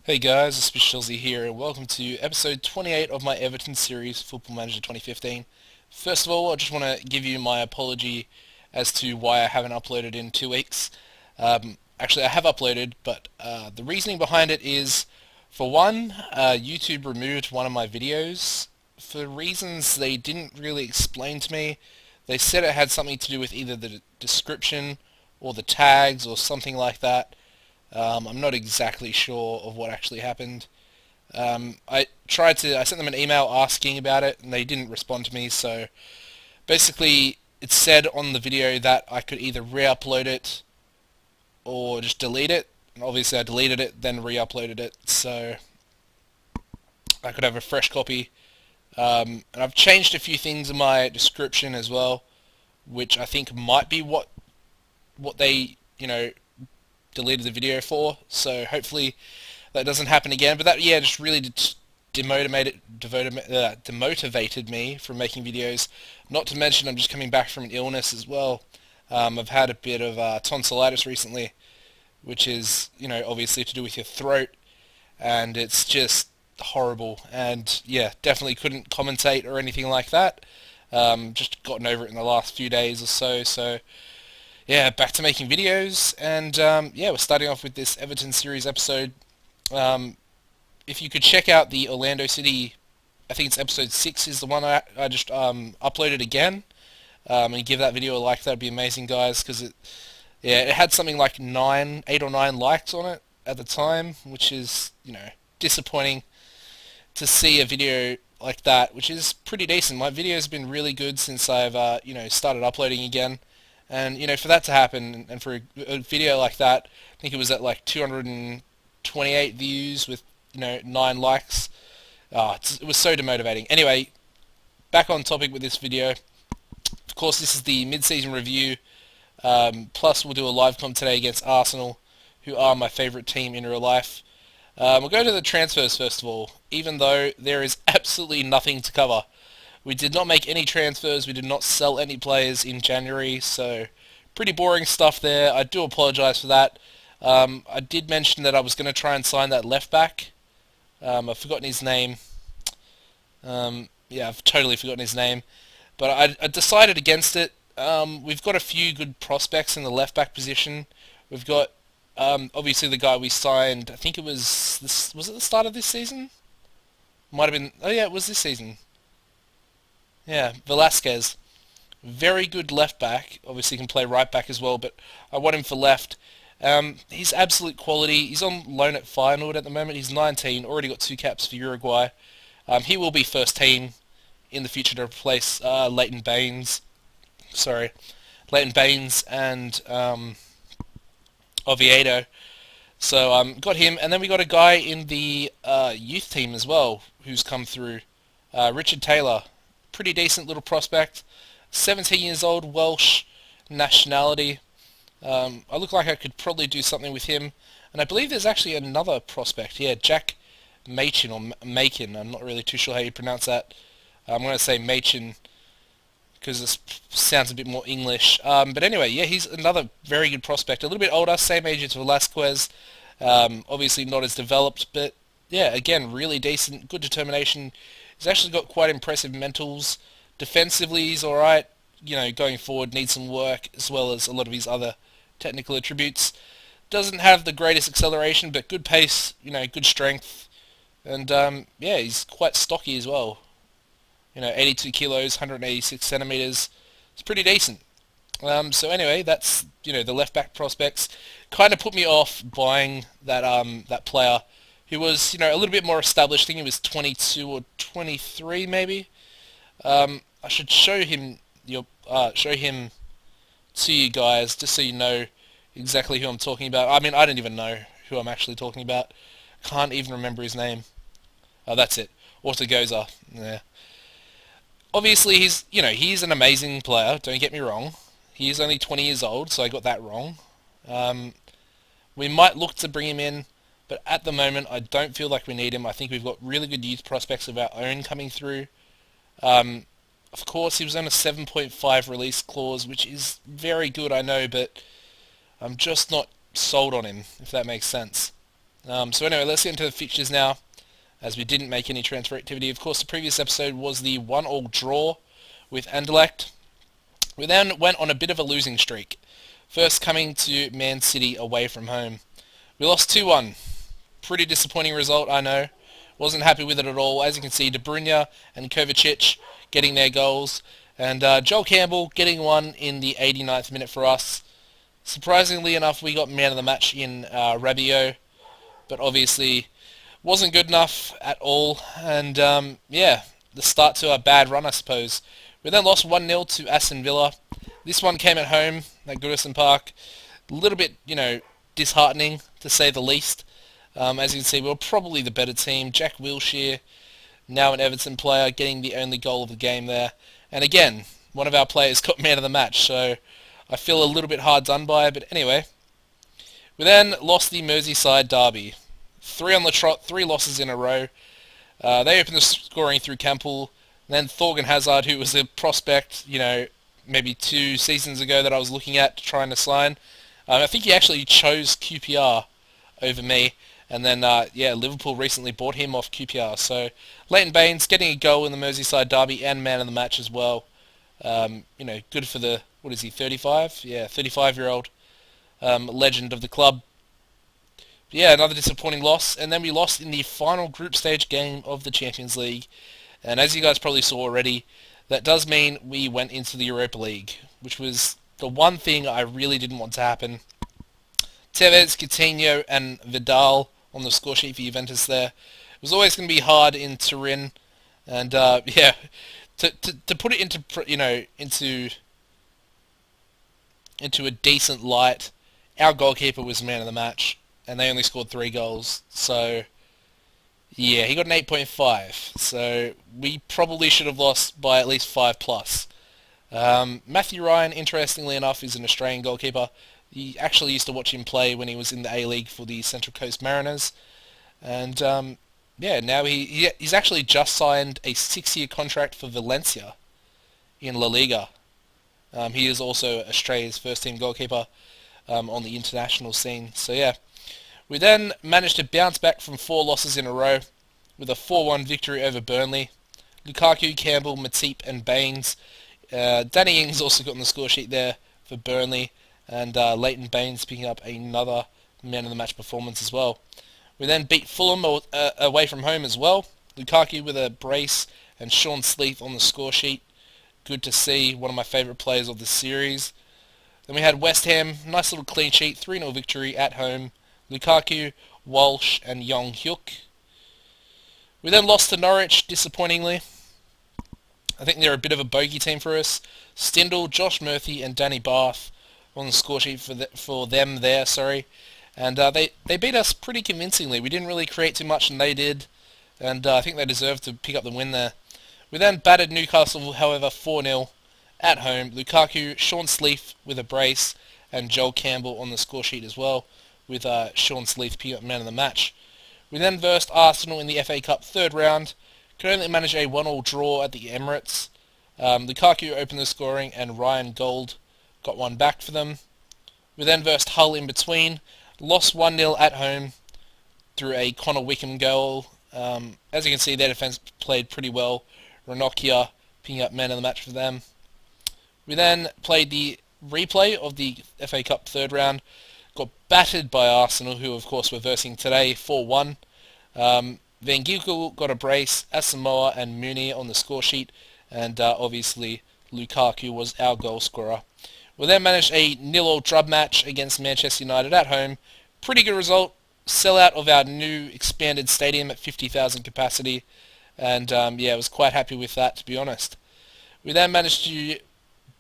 Hey guys, AuspiciousAussie here, and welcome to episode 28 of my Everton series, Football Manager 2015. First of all, I just want to give you my apology as to why I haven't uploaded in 2 weeks. Actually, I have uploaded, but the reasoning behind it is, for one, YouTube removed one of my videos for reasons they didn't really explain to me. They said it had something to do with either the description or the tags or something like that. I'm not exactly sure of what actually happened. I sent them an email asking about it, and they didn't respond to me. So basically, it said on the video that I could either re-upload it or just delete it. And obviously, I deleted it, then re-uploaded it, so I could have a fresh copy. And I've changed a few things in my description as well, which I think might be what they deleted the video for. So hopefully that doesn't happen again. But that, yeah, just really demotivated me from making videos. Not to mention, I'm just coming back from an illness as well. I've had a bit of tonsillitis recently, which is, obviously to do with your throat, and it's just horrible. And yeah, definitely couldn't commentate or anything like that. Just gotten over it in the last few days or so. So yeah, back to making videos, and yeah, we're starting off with this Everton series episode. Um, if you could check out the Orlando City, I think it's episode 6 is the one I just uploaded again, and give that video a like. That'd be amazing, guys, because it had something like 8 or 9 likes on it at the time, which is disappointing to see a video like that, which is pretty decent. My video's been really good since I've started uploading again. And for that to happen, and for a video like that, I think it was at like 228 views with 9 likes. It was so demotivating. Anyway, back on topic with this video. Of course, this is the mid-season review. Plus, we'll do a live comp today against Arsenal, who are my favourite team in real life. We'll go to the transfers first of all, even though there is absolutely nothing to cover. We did not make any transfers. We did not sell any players in January, so pretty boring stuff there. I do apologise for that. I did mention that I was going to try and sign that left back. I've forgotten his name. Yeah, I've totally forgotten his name. But I decided against it. We've got a few good prospects in the left back position. We've got obviously the guy we signed. I think it was was it the start of this season? Might have been. Oh yeah, it was this season. Yeah, Velasquez. Very good left back. Obviously, can play right back as well, but I want him for left. He's absolute quality. He's on loan at Feyenoord at the moment. He's 19, already got 2 caps for Uruguay. He will be first team in the future to replace Leighton Baines. Sorry, Leighton Baines and Oviedo. So got him, and then we got a guy in the youth team as well who's come through. Richard Taylor, pretty decent little prospect. 17 years old, Welsh nationality. I look like I could probably do something with him. And I believe there's actually another prospect. Yeah, Jack Machin or Machin. I'm not really too sure how you pronounce that. I'm going to say Machin because this sounds a bit more English. But anyway, yeah, he's another very good prospect. A little bit older, same age as Velasquez. Obviously not as developed, but yeah, again, really decent, good determination. He's actually got quite impressive mentals. Defensively, he's alright. Going forward, needs some work, as well as a lot of his other technical attributes. Doesn't have the greatest acceleration, but good pace, good strength. And yeah, he's quite stocky as well. 82 kilos, 186 centimeters. It's pretty decent. So anyway, that's the left back prospects. Kind of put me off buying that player, who was a little bit more established. I think he was 22 or 23 maybe. I should show him to you guys just so you know exactly who I'm talking about. I mean, I don't even know who I'm actually talking about. Can't even remember his name. Oh, that's it. Ortegoza. Yeah. Obviously, he's an amazing player. Don't get me wrong. He is only 20 years old, so I got that wrong. Um, we might look to bring him in, but at the moment, I don't feel like we need him. I think we've got really good youth prospects of our own coming through. Um, of course, he was on a 7.5 release clause, which is very good, I know, but I'm just not sold on him, if that makes sense. So anyway, let's get into the fixtures now, as we didn't make any transfer activity. Of course, the previous episode was the 1-1 draw with Anderlecht. We then went on a bit of a losing streak, first coming to Man City away from home. We lost 2-1. Pretty disappointing result, I know. Wasn't happy with it at all. As you can see, De Bruyne and Kovacic getting their goals, and Joel Campbell getting one in the 89th minute for us. Surprisingly enough, we got man of the match in Rabiot, but obviously wasn't good enough at all. And yeah, the start to a bad run, I suppose. We then lost 1-0 to Aston Villa. This one came at home at Goodison Park. A little bit, disheartening to say the least. As you can see, we were probably the better team. Jack Wilshere, now an Everton player, getting the only goal of the game there. And again, one of our players got man of the match, so I feel a little bit hard done by. But anyway, we then lost the Merseyside derby. 3 on the trot, 3 losses in a row. They opened the scoring through Campbell. Then Thorgan Hazard, who was a prospect, maybe 2 seasons ago that I was looking at trying to sign. I think he actually chose QPR over me. And then, Liverpool recently bought him off QPR. So, Leighton Baines getting a goal in the Merseyside derby and man of the match as well. Good for the, 35? Yeah, 35-year-old legend of the club. But yeah, another disappointing loss. And then we lost in the final group stage game of the Champions League. And as you guys probably saw already, that does mean we went into the Europa League, which was the one thing I really didn't want to happen. Tevez, Coutinho, and Vidal on the score sheet for Juventus there. It was always going to be hard in Turin, and to put it into a decent light, our goalkeeper was man of the match, and they only scored 3 goals. So yeah, he got an 8.5. So we probably should have lost by at least 5 plus. Matthew Ryan, interestingly enough, is an Australian goalkeeper. He actually used to watch him play when he was in the A-League for the Central Coast Mariners. And, now he's actually just signed a 6-year contract for Valencia in La Liga. He is also Australia's first-team goalkeeper on the international scene. So, yeah. We then managed to bounce back from 4 losses in a row with a 4-1 victory over Burnley. Lukaku, Campbell, Matip, and Baines. Danny Ings also got on the score sheet there for Burnley. And Leighton Baines picking up another man of the match performance as well. We then beat Fulham away from home as well. Lukaku with a brace and Sean Sleeth on the score sheet. Good to see, one of my favourite players of the series. Then we had West Ham, nice little clean sheet, 3-0 victory at home. Lukaku, Walsh and Young Hyuk. We then lost to Norwich, disappointingly. I think they're a bit of a bogey team for us. Stindl, Josh Murphy and Danny Bath on the score sheet for them there, and they beat us pretty convincingly. We didn't really create too much, and they did, and I think they deserved to pick up the win there. We then battered Newcastle, however, 4-0 at home. Lukaku, Sean Sleeth with a brace, and Joel Campbell on the score sheet as well, with Sean Sleeth picking up man of the match. We then versed Arsenal in the FA Cup 3rd round. Could only manage a 1-1 draw at the Emirates. Lukaku opened the scoring, and Ryan Gold got one back for them. We then versed Hull in between. Lost 1-0 at home through a Connor Wickham goal. As you can see, their defence played pretty well. Ranocchia picking up man of the match for them. We then played the replay of the FA Cup 3rd round. Got battered by Arsenal, who of course were versing today, 4-1. Van Ginkel got a brace, Asamoah and Mooney on the score sheet, and obviously Lukaku was our goal scorer. We then managed a 0-0 drub match against Manchester United at home. Pretty good result. Sellout of our new expanded stadium at 50,000 capacity. And I was quite happy with that, to be honest. We then managed to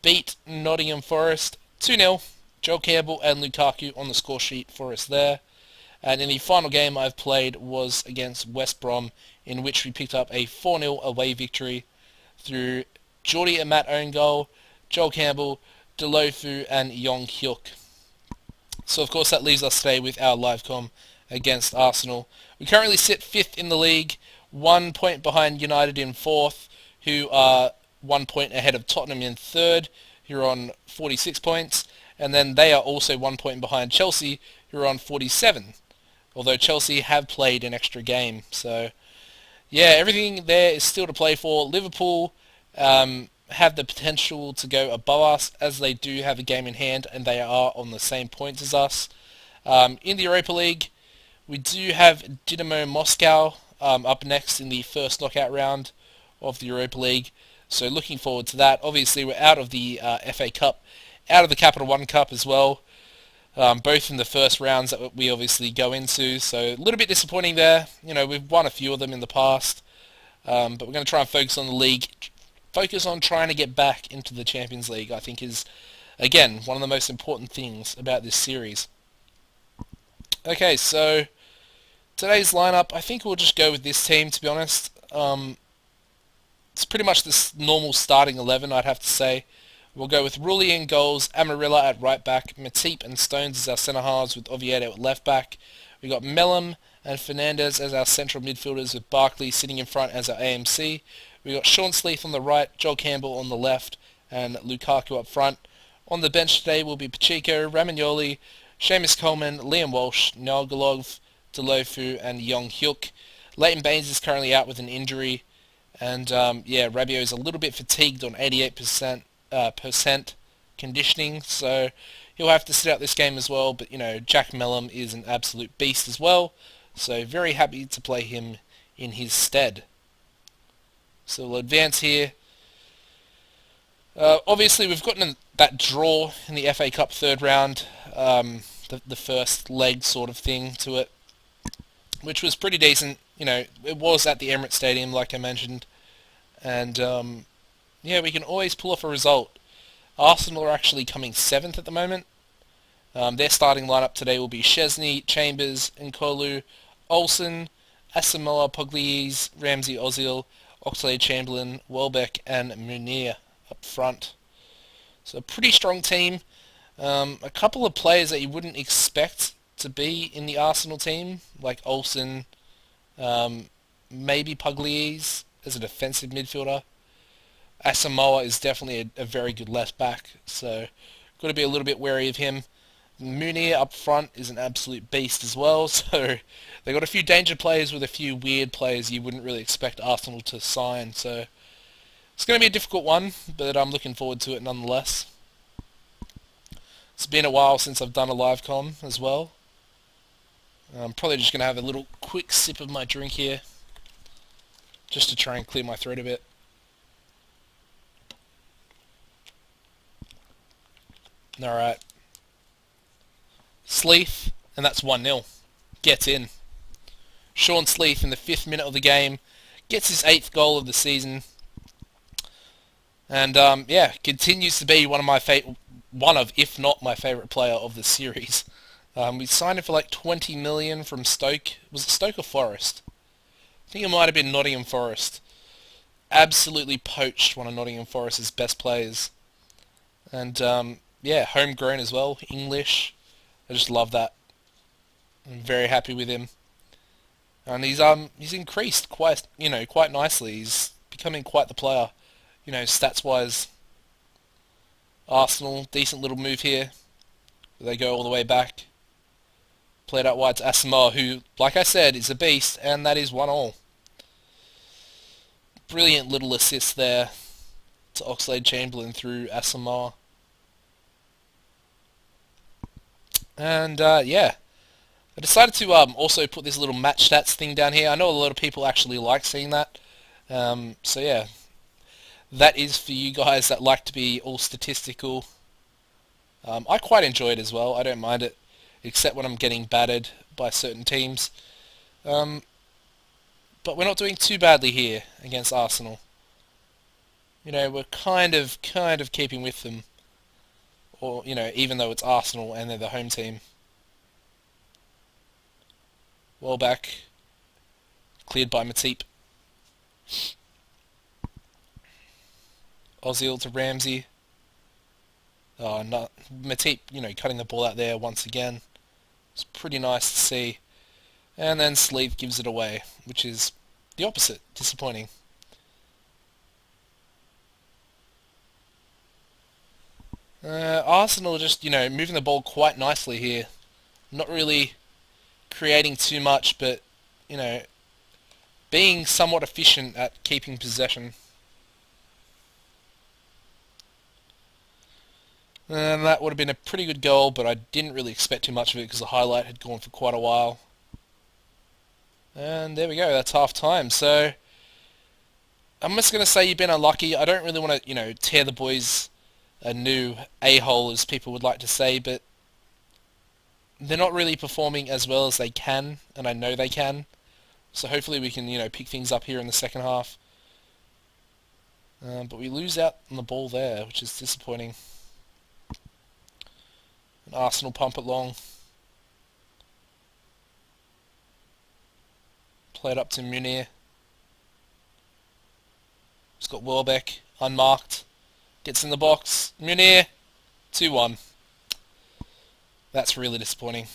beat Nottingham Forest 2-0. Joel Campbell and Lukaku on the score sheet for us there. And in the final game I've played was against West Brom, in which we picked up a 4-0 away victory through Geordie and Matt own goal, Joel Campbell, Delofu and Yong Hyuk. So of course that leaves us today with our live com against Arsenal. We currently sit 5th in the league, 1 point behind United in 4th, who are 1 point ahead of Tottenham in 3rd, who are on 46 points, and then they are also 1 point behind Chelsea, who are on 47. although Chelsea have played an extra game. So yeah, everything there is still to play for. Liverpool have the potential to go above us as they do have a game in hand and they are on the same points as us. In the Europa League, we do have Dynamo Moscow up next in the first knockout round of the Europa League. So looking forward to that. Obviously, we're out of the FA Cup, out of the Capital One Cup as well, both in the first rounds that we obviously go into. So a little bit disappointing there. You know, we've won a few of them in the past, but we're going to try and focus on the league. Focus on trying to get back into the Champions League, I think is, again, one of the most important things about this series. Okay, so today's lineup, I think we'll just go with this team, to be honest. It's pretty much this normal starting 11, I'd have to say. We'll go with Rulli in goals, Amarilla at right back, Matip and Stones as our centre halves with Oviedo at left back. We got Mellum and Fernandez as our central midfielders with Barkley sitting in front as our AMC. We got Sean Sleeth on the right, Joel Campbell on the left, and Lukaku up front. On the bench today will be Pacheco, Ramagnoli, Seamus Coleman, Liam Walsh, Noel Golov, Delofu, and Yong Hyuk. Leighton Baines is currently out with an injury, and yeah, Rabiot is a little bit fatigued on 88% percent conditioning, so he'll have to sit out this game as well. But you know, Jack Mellum is an absolute beast as well, so very happy to play him in his stead. So we'll advance here. Obviously, we've gotten that draw in the FA Cup third round, the first leg sort of thing to it, which was pretty decent. You know, it was at the Emirates Stadium, like I mentioned, and yeah, we can always pull off a result. Arsenal are actually coming 7th at the moment. Their starting lineup today will be Chesney, Chambers, Nkolu, Olsen, Asamoah, Pugliese, Ramsey, Ozil, Oxlade-Chamberlain, Welbeck, and Munir up front. So a pretty strong team. A couple of players that you wouldn't expect to be in the Arsenal team, like Olsen, maybe Pugliese as a defensive midfielder. Asamoah is definitely a very good left back, so got to be a little bit wary of him. Munir up front is an absolute beast as well, so they got a few danger players with a few weird players you wouldn't really expect Arsenal to sign, so it's going to be a difficult one, but I'm looking forward to it nonetheless. It's been a while since I've done a live com as well. I'm probably just going to have a little quick sip of my drink here, just to try and clear my throat a bit. Alright. Sleeth, and that's 1-0. Gets in. Sean Sleeth in the 5th minute of the game gets his 8th goal of the season. And yeah, continues to be one of, if not my favourite player of the series. We signed him for like 20 million from Stoke. Was it Stoke or Forest? I think it might have been Nottingham Forest. Absolutely poached one of Nottingham Forest's best players. And yeah, homegrown as well, English. I just love that. I'm very happy with him. And he's increased quite nicely. He's becoming quite the player. You know, stats wise. Arsenal, decent little move here. They go all the way back. Played out wide to Asamoah, who, like I said, is a beast, and that is 1-1. Brilliant little assist there to Oxlade-Chamberlain through Asamoah. And yeah, I decided to also put this little match stats thing down here. I know a lot of people actually like seeing that. So yeah, that is for you guys that like to be all statistical. I quite enjoy it as well. I don't mind it, except when I'm getting battered by certain teams. But we're not doing too badly here against Arsenal. You know, we're kind of keeping with them. Or, you know, even though it's Arsenal and they're the home team. Welbeck. Cleared by Matip. Ozil to Ramsey. Oh, no, Matip, you know, cutting the ball out there once again. It's pretty nice to see. And then Sleeth gives it away, which is the opposite. Disappointing. Arsenal just, you know, moving the ball quite nicely here. Not really creating too much, but, you know, being somewhat efficient at keeping possession. And that would have been a pretty good goal, but I didn't really expect too much of it because the highlight had gone for quite a while. And there we go, that's half time. So I'm just going to say you've been unlucky. I don't really want to, tear the boys a new a-hole, as people would like to say, but they're not really performing as well as they can, and I know they can. So hopefully we can, pick things up here in the second half. But we lose out on the ball there, which is disappointing. And Arsenal pump it long. Play it up to Munir. He's got Welbeck, unmarked. Gets in the box. Munir, 2-1. That's really disappointing.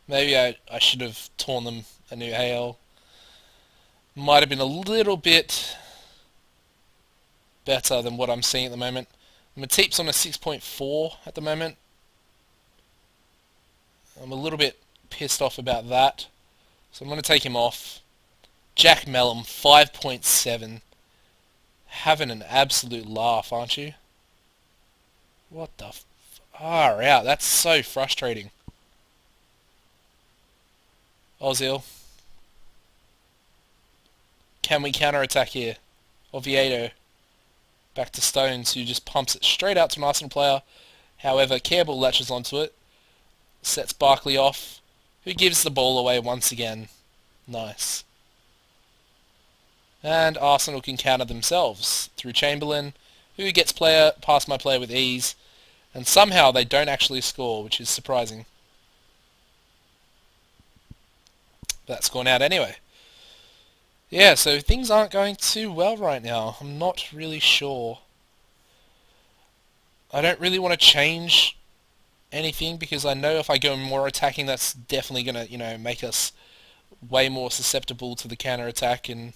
Maybe I should have torn them a new AL. Might have been a little bit better than what I'm seeing at the moment. Matip's on a 6.4 at the moment. I'm a little bit pissed off about that. So I'm going to take him off. Jack Mellum, 5.7. Having an absolute laugh, aren't you? What the far out? That's so frustrating. Ozil. Can we counter-attack here? Oviedo. Back to Stones, who just pumps it straight out to an Arsenal player. However, Campbell latches onto it. Sets Barkley off, who gives the ball away once again. Nice. And Arsenal can counter themselves through Chamberlain, who gets past my player with ease. And somehow they don't actually score, which is surprising. That's gone out anyway. Yeah, so things aren't going too well right now. I'm not really sure. I don't really want to change anything because I know if I go more attacking, that's definitely going to, make us way more susceptible to the counter-attack, and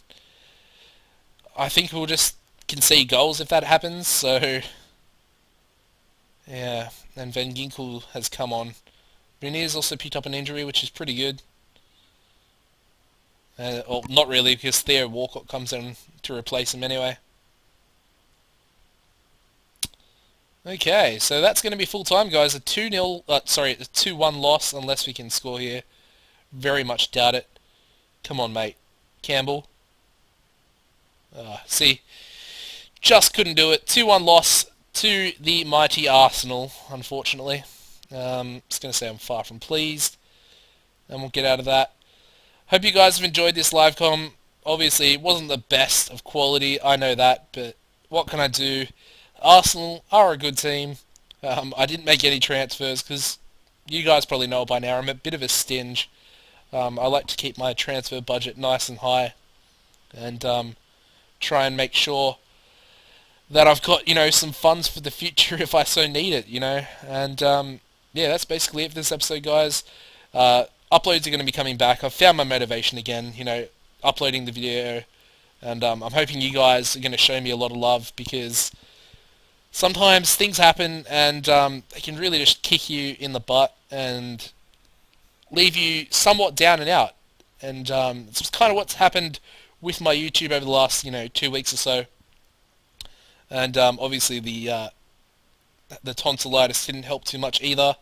I think we'll just concede goals if that happens, so yeah, and Van Ginkel has come on. Munir's also picked up an injury, which is pretty good. Well, not really, because Theo Walcott comes in to replace him anyway. Okay, so that's going to be full time, guys. A 2-1 loss, unless we can score here. Very much doubt it. Come on, mate. Campbell. See, just couldn't do it. 2-1 loss to the mighty Arsenal, unfortunately. Just going to say I'm far from pleased, and we'll get out of that. Hope you guys have enjoyed this live com. Obviously, it wasn't the best of quality, I know that, but what can I do? Arsenal are a good team. I didn't make any transfers because you guys probably know by now I'm a bit of a stinge. I like to keep my transfer budget nice and high, and try and make sure that I've got, some funds for the future if I so need it, And yeah, that's basically it for this episode, guys. Uploads are going to be coming back. I've found my motivation again, uploading the video, and I'm hoping you guys are going to show me a lot of love, because sometimes things happen and they can really just kick you in the butt and leave you somewhat down and out. And it's kind of what's happened with my YouTube over the last, 2 weeks or so. And obviously the tonsillitis didn't help too much either.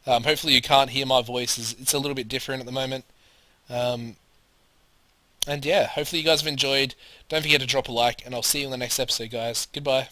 Hopefully you can't hear my voice. It's a little bit different at the moment. And yeah, hopefully you guys have enjoyed. Don't forget to drop a like, and I'll see you in the next episode, guys. Goodbye.